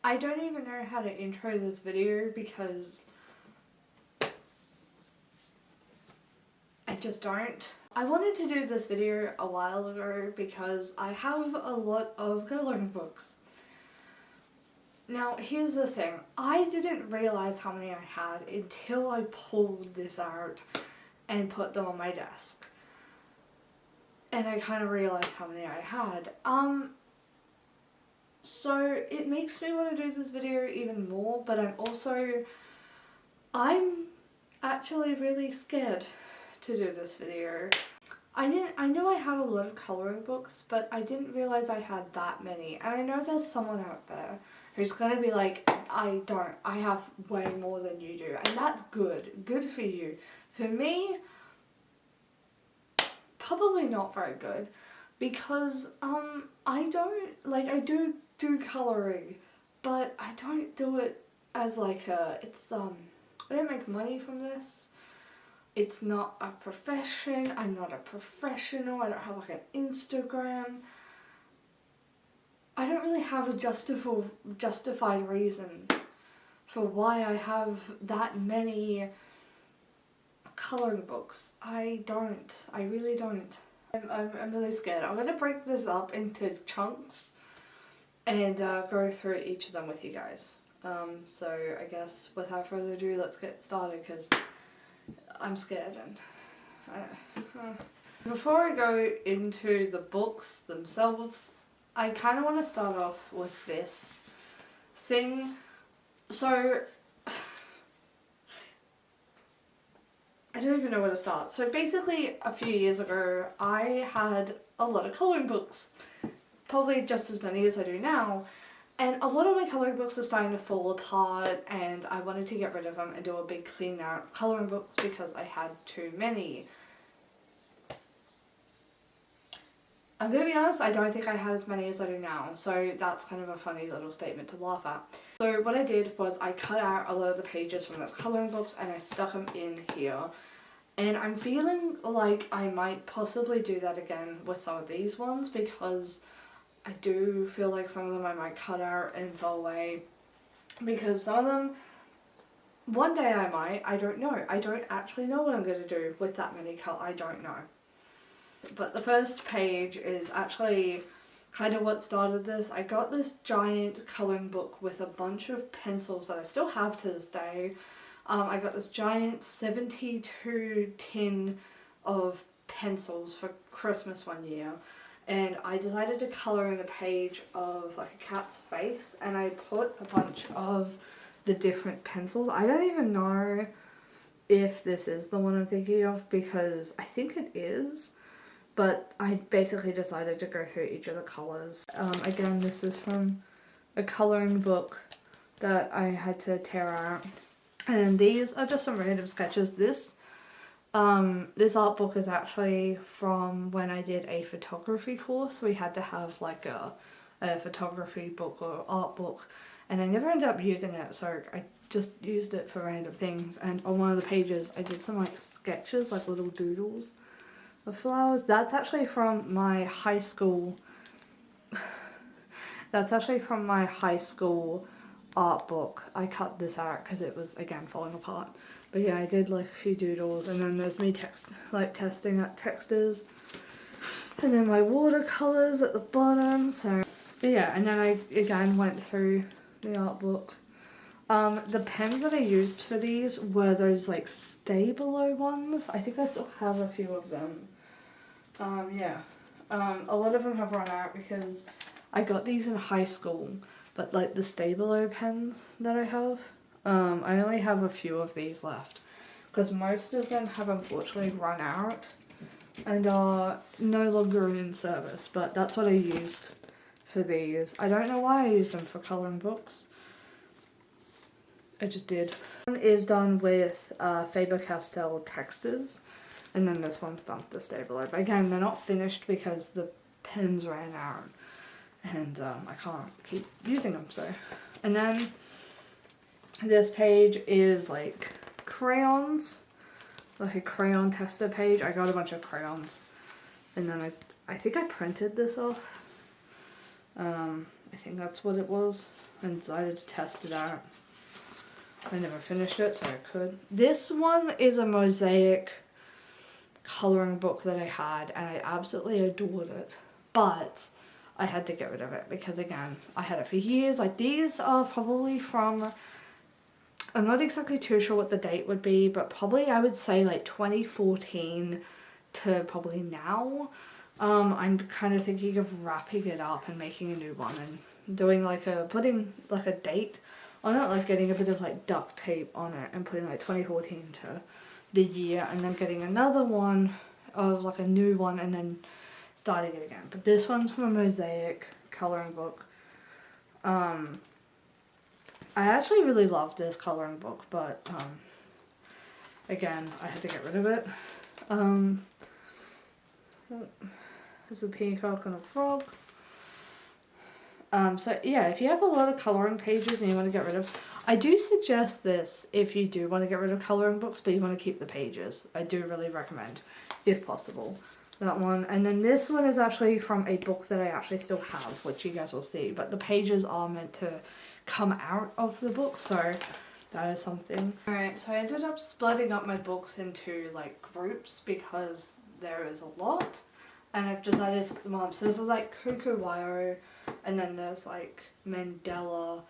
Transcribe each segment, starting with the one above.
I don't even know how to intro this video because I just don't. I wanted to do this video a while ago because I have a lot of coloring books. Now here's the thing, I didn't realize how many I had until I pulled this out and put them on my desk. And I kind of realized how many I had. So it makes me want to do this video even more, but I'm actually really scared to do this video. I knew I had a lot of coloring books, but I didn't realize I had that many. And I know there's someone out there who's gonna be like, I have way more than you do. And that's good for you. For me, probably not very good, because I do coloring, but I don't do it as like I don't make money from this. It's not a profession. I'm not a professional. I don't have like an Instagram. I don't really have a justified reason for why I have that many coloring books. I really don't. I'm really scared. I'm gonna break this up into chunks and go through each of them with you guys. So I guess without further ado, let's get started because I'm scared. And before I go into the books themselves, I kind of want to start off with this thing. So I don't even know where to start. So basically a few years ago I had a lot of coloring books, probably just as many as I do now, and a lot of my coloring books were starting to fall apart and I wanted to get rid of them and do a big clean out of coloring books because I had too many. I'm going to be honest, I don't think I had as many as I do now, so that's kind of a funny little statement to laugh at. So what I did was I cut out a lot of the pages from those coloring books and I stuck them in here. And I'm feeling like I might possibly do that again with some of these ones because I do feel like some of them I might cut out and throw away. Because some of them, one day I might, I don't know. I don't actually know what I'm going to do with that many I don't know. But the first page is actually kind of what started this. I got this giant coloring book with a bunch of pencils that I still have to this day. I got this giant 72 tin of pencils for Christmas one year, and I decided to colour in a page of like a cat's face, and I put a bunch of the different pencils. I don't even know if this is the one I'm thinking of because I think it is. But I basically decided to go through each of the colours. Again, this is from a colouring book that I had to tear out. And these are just some random sketches. This art book is actually from when I did a photography course. We had to have like a photography book or art book. And I never ended up using it, so I just used it for random things. And on one of the pages, I did some like sketches, like little doodles. The flowers, that's actually from my high school, art book. I cut this out because it was, again, falling apart. But yeah, I did like a few doodles, and then there's me testing out textures. And then my watercolours at the bottom, so. But yeah, and then I, again, went through the art book. The pens that I used for these were those like Stabilo ones. I think I still have a few of them. A lot of them have run out because I got these in high school, but like the Stabilo pens that I have, I only have a few of these left because most of them have unfortunately run out and are no longer in service, but that's what I used for these. I don't know why I used them for colouring books. I just did. One is done with Faber-Castell textures, and then this one's done with the Stabilo. But again, they're not finished because the pens ran out, and I can't keep using them. So, and then this page is like crayons, like a crayon tester page. I got a bunch of crayons, and then I think I printed this off. I think that's what it was. I decided to test it out. I never finished it, so I could. This one is a mosaic colouring book that I had, and I absolutely adored it. But I had to get rid of it because, again, I had it for years. Like, these are probably from, I'm not exactly too sure what the date would be, but probably I would say like 2014 to probably now. I'm kind of thinking of wrapping it up and making a new one and doing like putting like a date on it, like getting a bit of like duct tape on it and putting like 2014 to the year, and then getting another one of like a new one and then starting it again. But this one's from a mosaic colouring book. I actually really loved this colouring book, but again, I had to get rid of it. There's a peacock and a frog. So yeah, if you have a lot of colouring pages and you want to get rid of, I do suggest this if you do want to get rid of colouring books but you want to keep the pages. I do really recommend, if possible, that one. And then this one is actually from a book that I actually still have, which you guys will see, but the pages are meant to come out of the book, so that is something. Alright, so I ended up splitting up my books into like groups because there is a lot, and I've decided to split them up. So this is like Coco Wyo, and then there's like Mandela,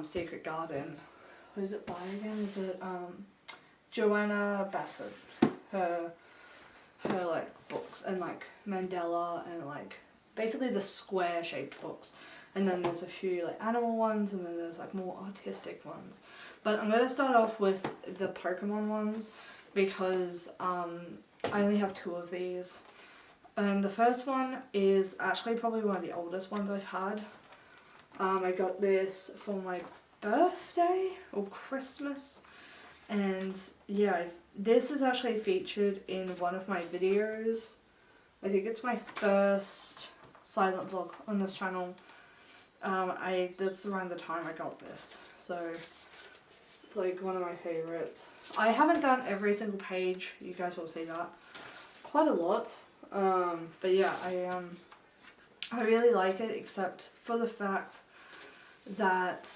Secret Garden. Who's it by again? Is it Joanna Bassford? Her like books, and like Mandela, and like basically the square shaped books. And then there's a few like animal ones, and then there's like more artistic ones. But I'm gonna start off with the Pokemon ones because I only have 2 of these. And the first one is actually probably one of the oldest ones I've had. I got this for my birthday or Christmas, and yeah, this is actually featured in one of my videos. I think it's my first silent vlog on this channel. That's around the time I got this, so it's like one of my favorites. I haven't done every single page, you guys will see that quite a lot, but yeah, I really like it, except for the fact that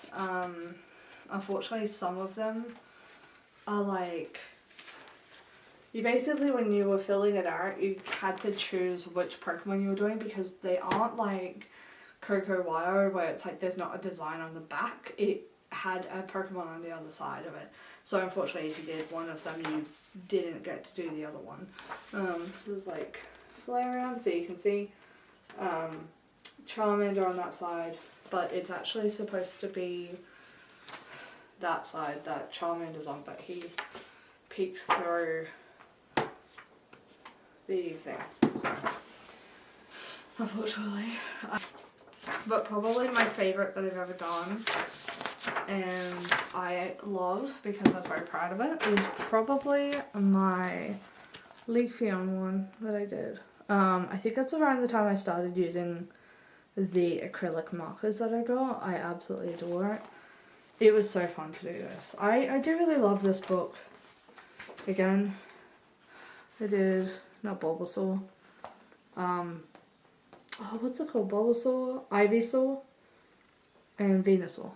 unfortunately some of them are like, you basically, when you were filling it out, you had to choose which Pokemon you were doing, because they aren't like Coco Wyo where it's like there's not a design on the back. It had a Pokemon on the other side of it, so unfortunately if you did one of them you didn't get to do the other one. There's like Flareon, so you can see Charmander on that side, but it's actually supposed to be that side that Charmander's on, but he peeks through the thing, so unfortunately. But probably my favourite that I've ever done, and I love because I was very proud of it, is probably my Leafeon one that I did. I think it's around the time I started using the acrylic markers that I got. I absolutely adore it. It was so fun to do this. I do really love this book. Again, I did, not Bulbasaur, oh, what's it called? Bulbasaur, Ivysaur, and Venusaur.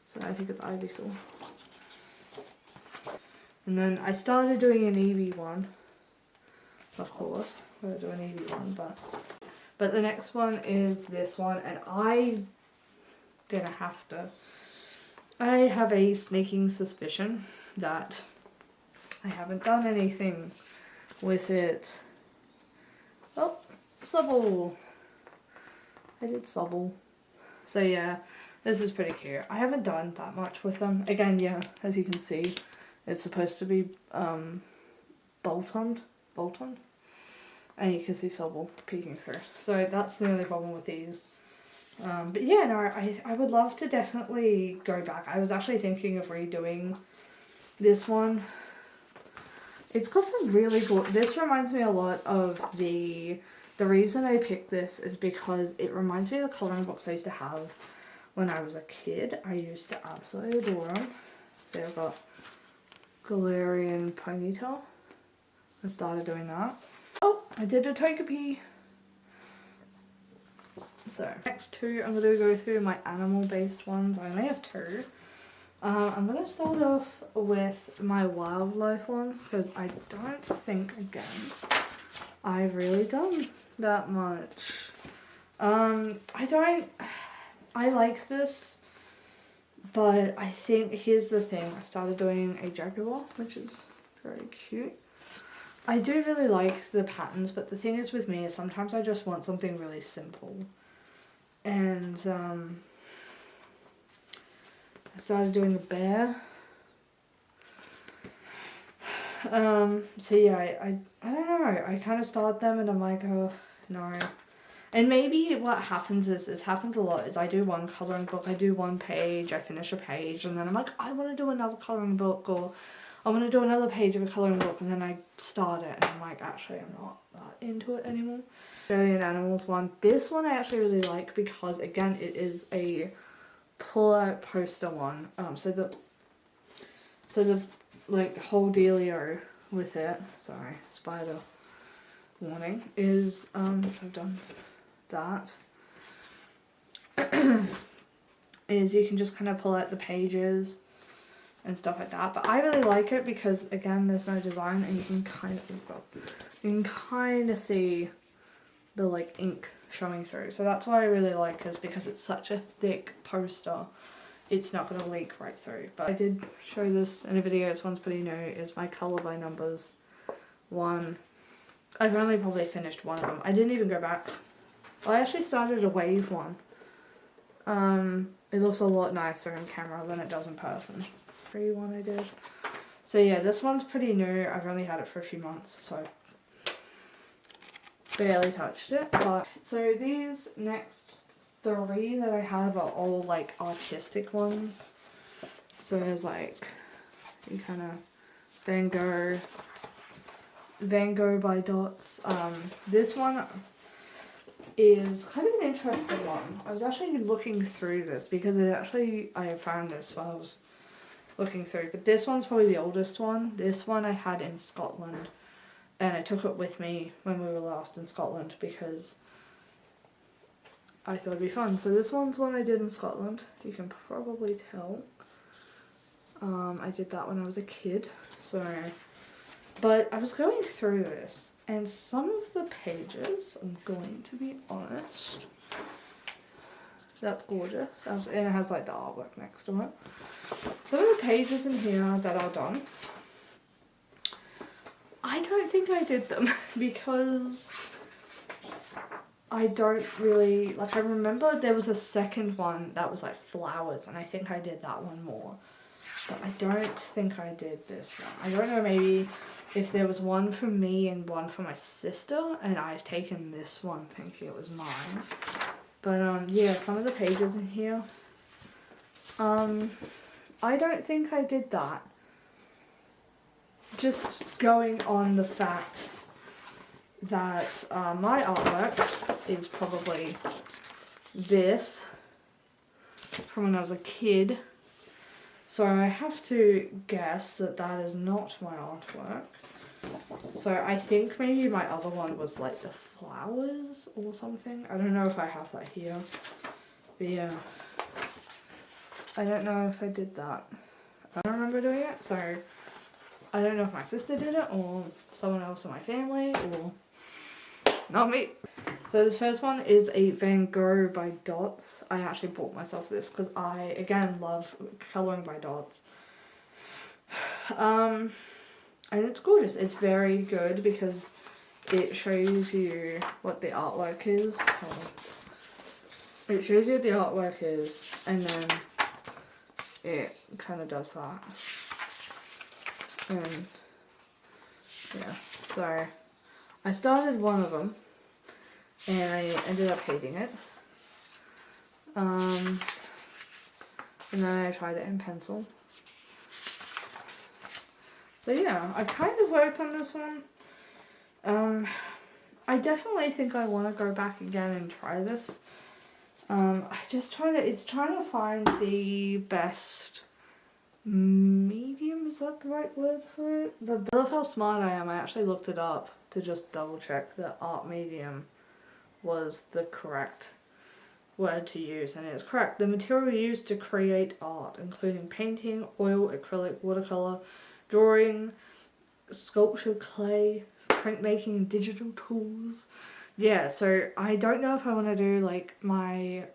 So I think it's Ivysaur. And then I started doing an Eevee one. Of course, I'm going to do an Eevee one, but the next one is this one, and I'm gonna have to. I have a sneaking suspicion that I haven't done anything with it. Oh, Sobble. I did Sobble. So yeah, this is pretty cute. I haven't done that much with them. Again, yeah, as you can see, it's supposed to be Bolton, and you can see Sobble peeking through. So that's the only problem with these. But yeah, no, I would love to definitely go back. I was actually thinking of redoing this one. It's got some really good, this reminds me a lot of the reason I picked this is because it reminds me of the colouring books I used to have when I was a kid. I used to absolutely adore them. So I've got Galarian Ponytail. I started doing that. Oh, I did a Togepi. So next two, I'm going to go through my animal based ones. I only have two. I'm going to start off with my wildlife one because I don't think, again, I've really done that much. I like this, but I think, here's the thing, I started doing a jaguar, which is very cute. I do really like the patterns, but the thing is with me is sometimes I just want something really simple. And I started doing a bear. So yeah, I don't know, I kind of start them and I'm like, oh, no. And maybe what happens is, this happens a lot, is I do one colouring book, I do one page, I finish a page, and then I'm like, I want to do another colouring book, or I want to do another page of a colouring book, and then I start it, and I'm like, actually, I'm not that into it anymore. Australian Animals one. This one I actually really like because, again, it is a pull-out poster one. So the like whole dealio with it, sorry, spider warning, is so I've done that. Is you can just kind of pull out the pages and stuff like that, but I really like it because, again, there's no design and you can kind of see the like ink showing through. So that's why I really like this, because it's such a thick poster, it's not going to leak right through. But I did show this in a video, this one's pretty new, is my colour by numbers one. I've only probably finished one of them. I didn't even go back. I actually started a wave one. It looks a lot nicer in camera than it does in person. Free one I did. So yeah, this one's pretty new. I've only had it for a few months, so I barely touched it. But so these next three that I have are all like artistic ones. So there's like, you kind of Van Gogh by dots. This one is kind of an interesting one. I was actually looking through this because I found this while I was looking through, but this one's probably the oldest one. This one I had in Scotland, and I took it with me when we were last in Scotland because I thought it'd be fun. So this one's one I did in Scotland. You can probably tell. I did that when I was a kid. So, but I was going through this, and some of the pages, I'm going to be honest, that's gorgeous. And it has like the artwork next to it. Some of the pages in here that are done, I don't think I did them because I don't really, like, I remember there was a second one that was like flowers, and I think I did that one more. But I don't think I did this one. I don't know, maybe if there was one for me and one for my sister, and I've taken this one thinking it was mine. But yeah, some of the pages in here, I don't think I did that. Just going on the fact that my artwork is probably this from when I was a kid. So I have to guess that that is not my artwork. So I think maybe my other one was like the flowers or something. I don't know if I have that here. But yeah, I don't know if I did that. I don't remember doing it, so I don't know if my sister did it or someone else in my family or not me. So this first one is a Van Gogh by dots. I actually bought myself this because I, again, love colouring by dots. And it's gorgeous. It's very good because it shows you what the artwork is. It shows you what the artwork is, and then it kind of does that. And yeah, so I started one of them and I ended up hating it. And then I tried it in pencil. So yeah, I kind of worked on this one. I definitely think I want to go back again and try this. It's trying to find the best medium, is that the right word for it? I love how smart I am. I actually looked it up to just double check that art medium was the correct word to use, and it's correct. The material used to create art, including painting, oil, acrylic, watercolor, drawing, sculpture, clay, printmaking, and digital tools. Yeah, so I don't know if I want to do like my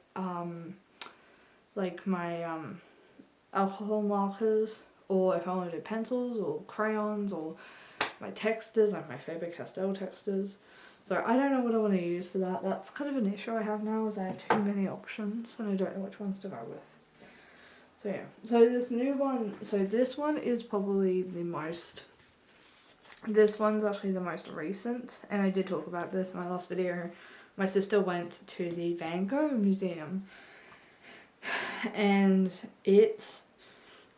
alcohol markers, or if I want to do pencils or crayons, or my textures, like my Faber-Castell textures. So I don't know what I want to use for that. That's kind of an issue I have now, is I have too many options and I don't know which ones to go with. So yeah, so this new one, so this one is probably the most, this one's actually the most recent, and I did talk about this in my last video. My sister went to the Van Gogh Museum, and it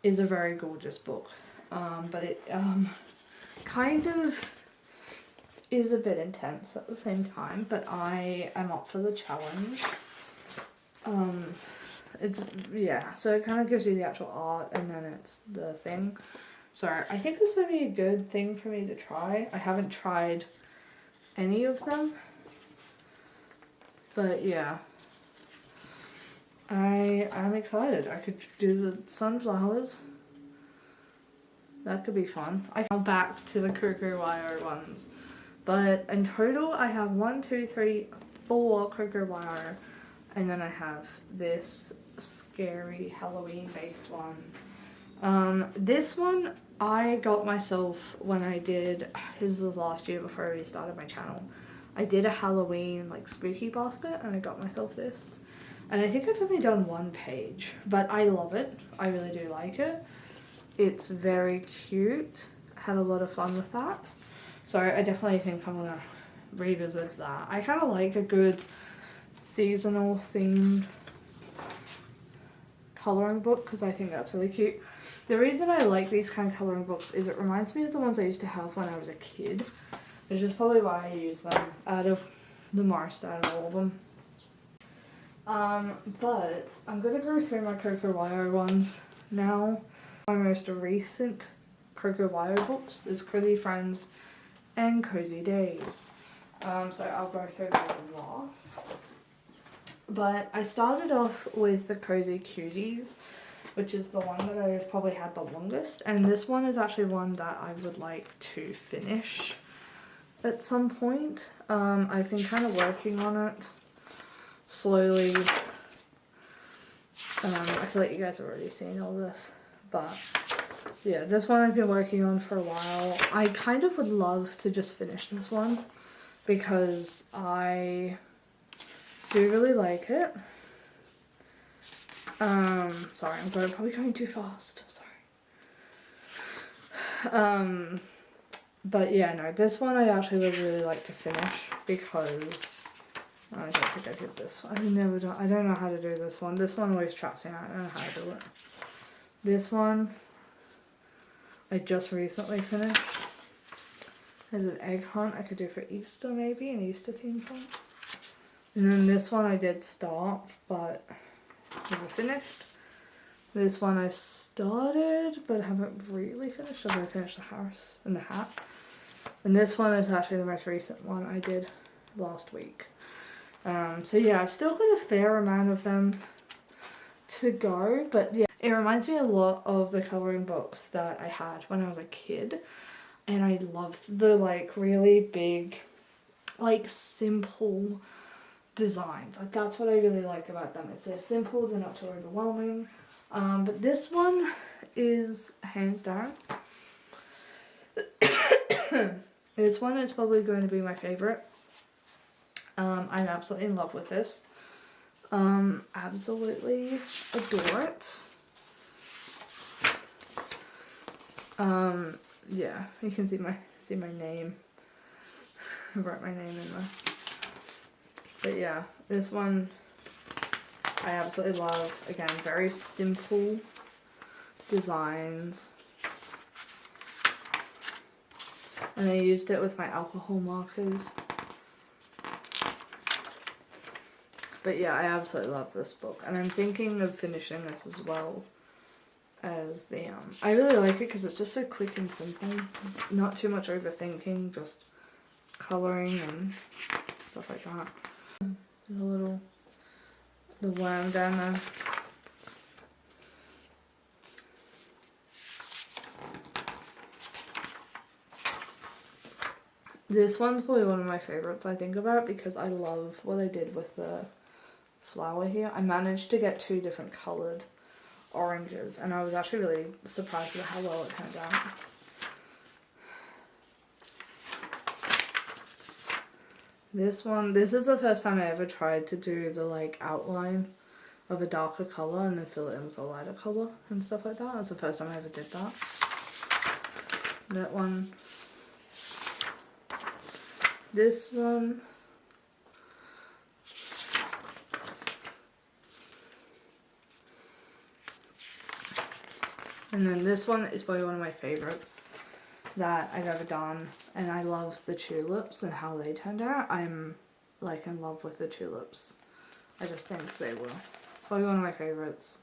is a very gorgeous book, but it kind of is a bit intense at the same time, but I am up for the challenge. It's, yeah, so it kind of gives you the actual art and then it's the thing. So I think this would be a good thing for me to try. I haven't tried any of them, but yeah, I'm excited. I could do the sunflowers. That could be fun. I come back to the cocoa wire ones. But in total, I have 1, 2, 3, 4 cocoa wire, and then I have this scary Halloween-based one. This one I got myself when I did, this was last year before I really started my channel. I did a Halloween like spooky basket, and I got myself this. And I think I've only done 1 page, but I love it. I really do like it. It's very cute. I had a lot of fun with that. So I definitely think I'm going to revisit that. I kind of like a good seasonal themed colouring book because I think that's really cute. The reason I like these kind of colouring books is it reminds me of the ones I used to have when I was a kid, which is probably why I use them out of the most out of all of them. But I'm going to go through my cocoa wire ones now. My most recent cocoa wire books is Cozy Friends and Cozy Days. So I'll go through those last. But I started off with the Cozy Cuties, which is the one that I've probably had the longest. And this one is actually one that I would like to finish at some point. I've been kind of working on it slowly. I feel like you guys have already seen all this, but yeah, this one I've been working on for a while. I kind of would love to just finish this one because I do really like it. Sorry, I'm probably going too fast. Sorry. But yeah, no, this one I actually would really like to finish because I don't think I did this one. I don't know how to do this one. This one always traps me out. I don't know how to do it. This one I just recently finished. There's an egg hunt I could do for Easter, maybe, an Easter themed one. And then this one I did start, but never finished. This one I've started, but haven't really finished. I've already finished the house and the hat. And this one is actually the most recent one I did last week. So yeah, I've still got a fair amount of them to go, but yeah, it reminds me a lot of the colouring books that I had when I was a kid, and I loved the like really big, like simple designs. Like that's what I really like about them, is they're simple, they're not too overwhelming. But this one is hands down. This one is probably going to be my favourite. I'm absolutely in love with this. Absolutely adore it. Yeah, you can see my name. I wrote my name in there. But yeah, this one I absolutely love. Again, very simple designs. And I used it with my alcohol markers. But yeah, I absolutely love this book. And I'm thinking of finishing this as well as the, I really like it because it's just so quick and simple. Not too much overthinking, just colouring and stuff like that. There's a little the worm down there. This one's probably one of my favourites I think about because I love what I did with the flower here. I managed to get 2 different coloured oranges and I was actually really surprised at how well it turned out. This one, this is the first time I ever tried to do the like outline of a darker colour and then fill it in with a lighter colour and stuff like that. That's the first time I ever did that. That one. This one. And then this one is probably one of my favourites that I've ever done, and I love the tulips and how they turned out. I'm like in love with the tulips. I just think they were probably one of my favourites,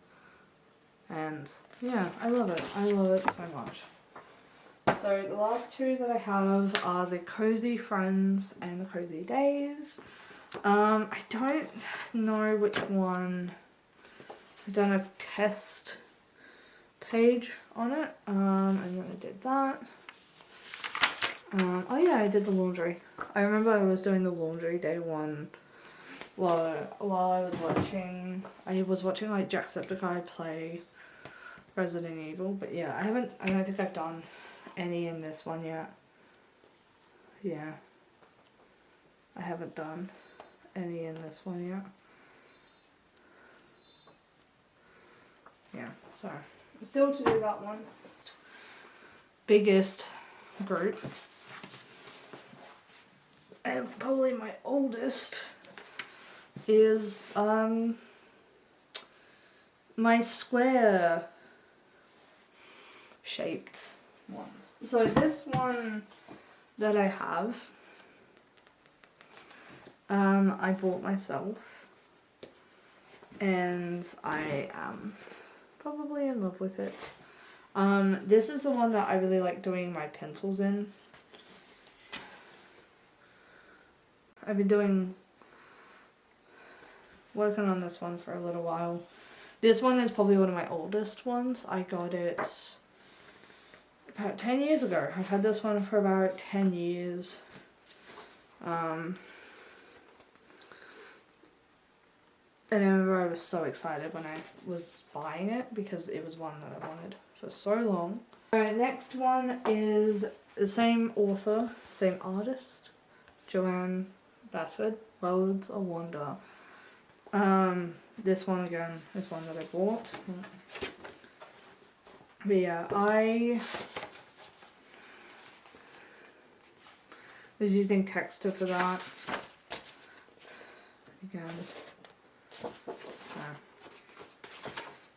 and yeah, I love it. I love it so much. So the last 2 that I have are the Cozy Friends and the Cozy Days. I don't know which one. I've done a test page on it, and then I did that. Oh yeah, I did the laundry. I remember I was doing the laundry day 1 while I was watching like Jacksepticeye play Resident Evil, but yeah, I don't think I've done any in this one yet. Yeah. I haven't done any in this one yet. Yeah, so still to do that one. Biggest group. And probably my oldest is my square shaped ones. So this one that I have, I bought myself, and I am probably in love with it. This is the one that I really like doing my pencils in. I've been working on this one for a little while. This one is probably one of my oldest ones. I got it about 10 years ago. I've had this one for about 10 years. And I remember I was so excited when I was buying it because it was one that I wanted for so long. Alright, next one is the same author, same artist, Joanne Bassford, Worlds of Wonder. This one again is one that I bought. But yeah, I was using Texture for that. Again.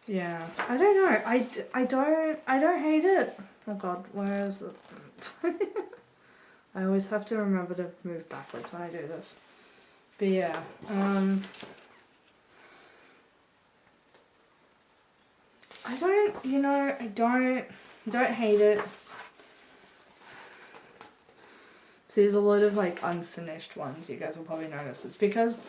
Yeah, I don't know. I don't hate it. Oh god, where is it? I always have to remember to move backwards when I do this. But yeah, I don't hate it. So there's a lot of like unfinished ones, you guys will probably notice. It's because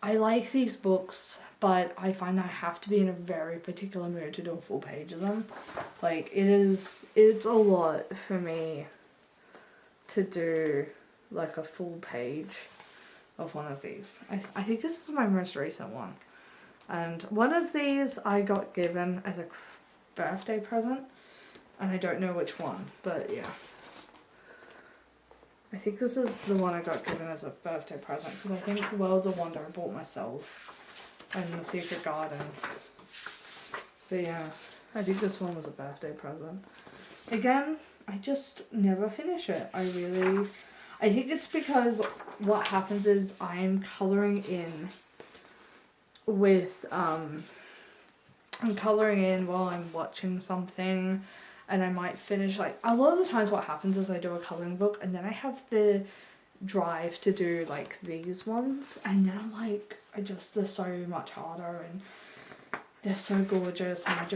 I like these books, but I find that I have to be in a very particular mood to do a full page of them. Like, it's a lot for me to do like a full page of one of these. I think this is my most recent one. And one of these I got given as a birthday present, and I don't know which one, but yeah. I think this is the one I got given as a birthday present, because I think Worlds of Wonder I bought myself, and The Secret Garden. But yeah, I think this one was a birthday present. Again, I just never finish it. I think it's because what happens is I'm colouring in with, I'm colouring in while I'm watching something, and I might finish, like, a lot of the times what happens is I do a colouring book and then I have the drive to do like these ones, and then I'm like, they're so much harder and they're so gorgeous, and I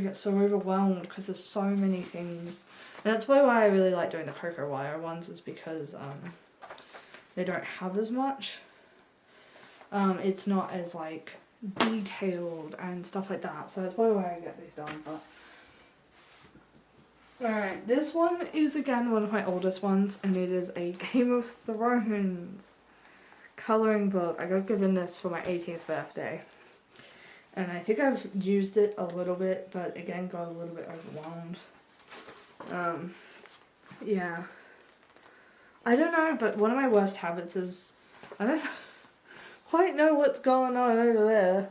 get so overwhelmed because there's so many things. And that's why I really like doing the Cocoa Wire ones, is because they don't have as much. It's not as like detailed and stuff like that. So that's probably why I get these done. But alright, this one is again one of my oldest ones, and it is a Game of Thrones colouring book. I got given this for my 18th birthday. And I think I've used it a little bit, but again got a little bit overwhelmed. Yeah. I don't know, but one of my worst habits is I don't quite know what's going on over there.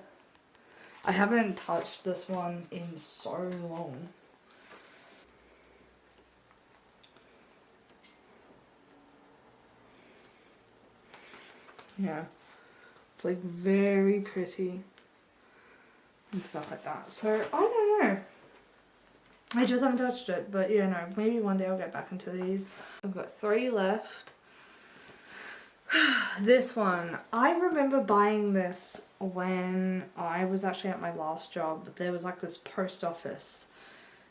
I haven't touched this one in so long. Yeah. It's like very pretty and stuff like that. So I don't know. I just haven't touched it, but yeah, no, maybe one day I'll get back into these. I've got 3 left. This one, I remember buying this when I was actually at my last job. There was like this post office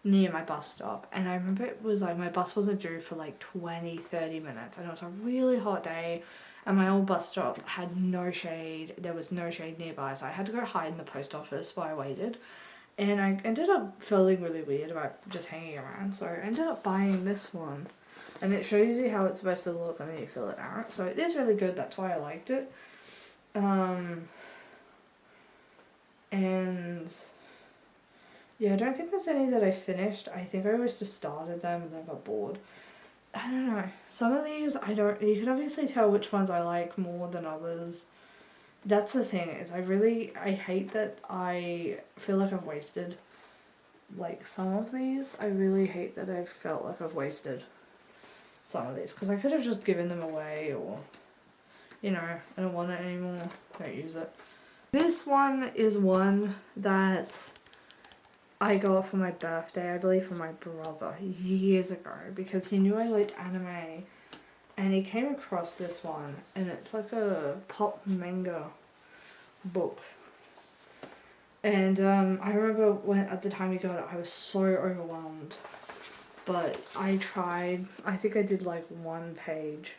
near my bus stop, and I remember it was like my bus wasn't due for like 20-30 minutes, and it was a really hot day, and my old bus stop had no shade. There was no shade nearby, so I had to go hide in the post office while I waited. And I ended up feeling really weird about just hanging around, so I ended up buying this one. And it shows you how it's supposed to look, and then you fill it out. So it is really good, that's why I liked it. And yeah, I don't think there's any that I finished. I think I always just started them and then got bored. I don't know. Some of these, you can obviously tell which ones I like more than others. That's the thing, is I hate that I feel like I've wasted, like, some of these. I really hate that I felt like I've wasted some of these, because I could have just given them away, or, you know, I don't want it anymore, don't use it. This one is one that I got for my birthday, I believe from my brother, years ago, because he knew I liked anime. And he came across this one, and it's like a pop manga book. And I remember when at the time he got it, I was so overwhelmed. But I tried, I think I did like 1 page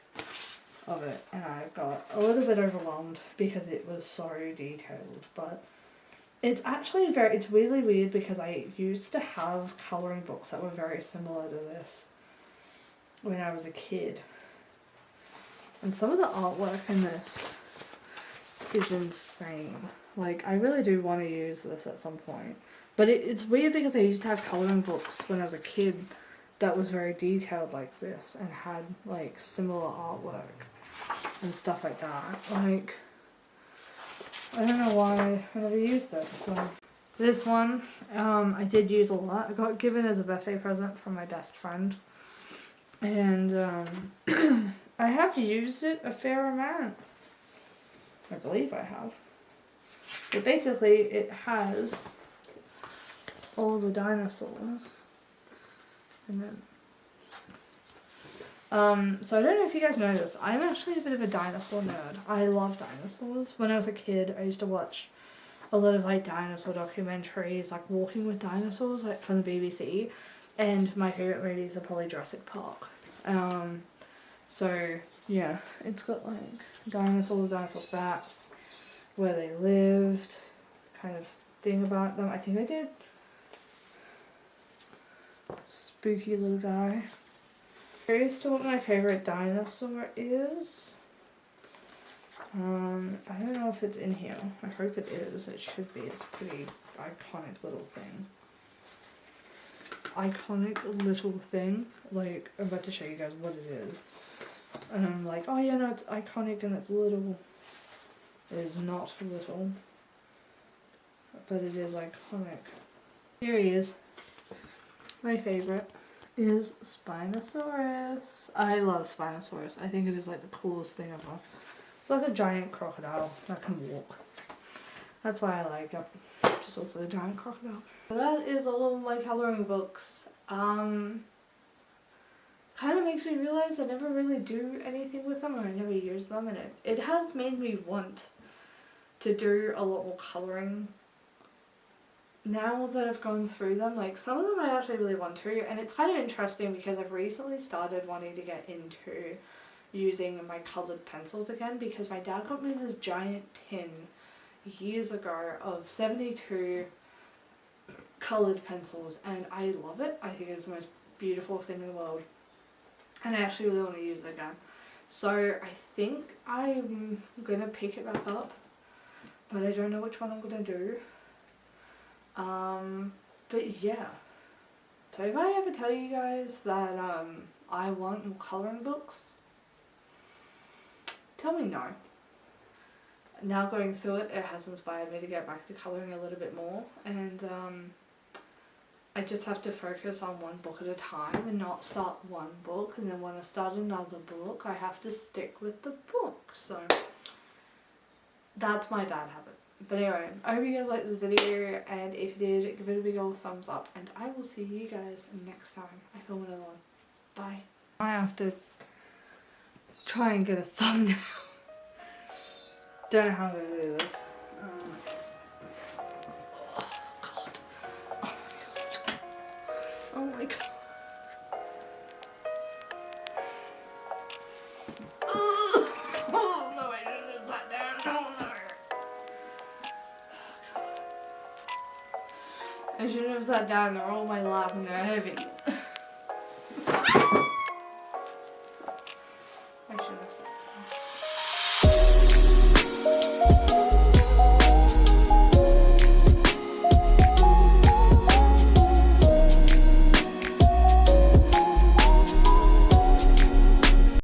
of it, and I got a little bit overwhelmed because it was so detailed. But it's actually it's really weird, because I used to have colouring books that were very similar to this when I was a kid. And some of the artwork in this is insane. Like, I really do want to use this at some point. But it's weird, because I used to have colouring books when I was a kid that was very detailed like this and had, like, similar artwork and stuff like that. Like, I don't know why I never used it. So this one, I did use a lot. I got given as a birthday present from my best friend. And, I have used it a fair amount. I believe I have. But basically, it has all the dinosaurs. And then, so I don't know if you guys know this. I'm actually a bit of a dinosaur nerd. I love dinosaurs. When I was a kid, I used to watch a lot of like dinosaur documentaries, like Walking with Dinosaurs, like from the BBC. And my favourite movies are probably Jurassic Park. So, yeah, it's got, like, dinosaurs, dinosaur facts, where they lived, kind of thing about them. I think I did. Spooky little guy. Curious to what my favourite dinosaur is. I don't know if it's in here. I hope it is. It should be. It's a pretty iconic little thing. Like, I'm about to show you guys what it is. And I'm like, oh yeah, no, it's iconic and it's little. It is not little. But it is iconic. Here he is. My favourite is Spinosaurus. I love Spinosaurus. I think it is like the coolest thing ever. It's like a giant crocodile that can walk. That's why I like it. Just looks like a giant crocodile. So that is all of my colouring books. Kind of makes me realise I never really do anything with them, or I never use them, and it has made me want to do a lot more colouring now that I've gone through them. Like, some of them I actually really want to, and it's kind of interesting because I've recently started wanting to get into using my coloured pencils again, because my dad got me this giant tin years ago of 72 coloured pencils, and I love it. I think it's the most beautiful thing in the world, and I actually really want to use it again. So I think I'm gonna pick it back up, but I don't know which one I'm gonna do. But yeah. So if I ever tell you guys that I want more colouring books, tell me no. Now going through it, it has inspired me to get back to colouring a little bit more, and I just have to focus on one book at a time and not start one book, and then when I start another book I have to stick with the book. So that's my bad habit. But anyway, I hope you guys liked this video, and if you did, give it a big old thumbs up, and I will see you guys next time I film another one. Bye. I have to try and get a thumbnail. Don't know how I'm going to do this. Oh god. Oh my god. Oh no, I shouldn't have sat down. Oh no. I shouldn't have sat down, they're all on my lap and they're heavy.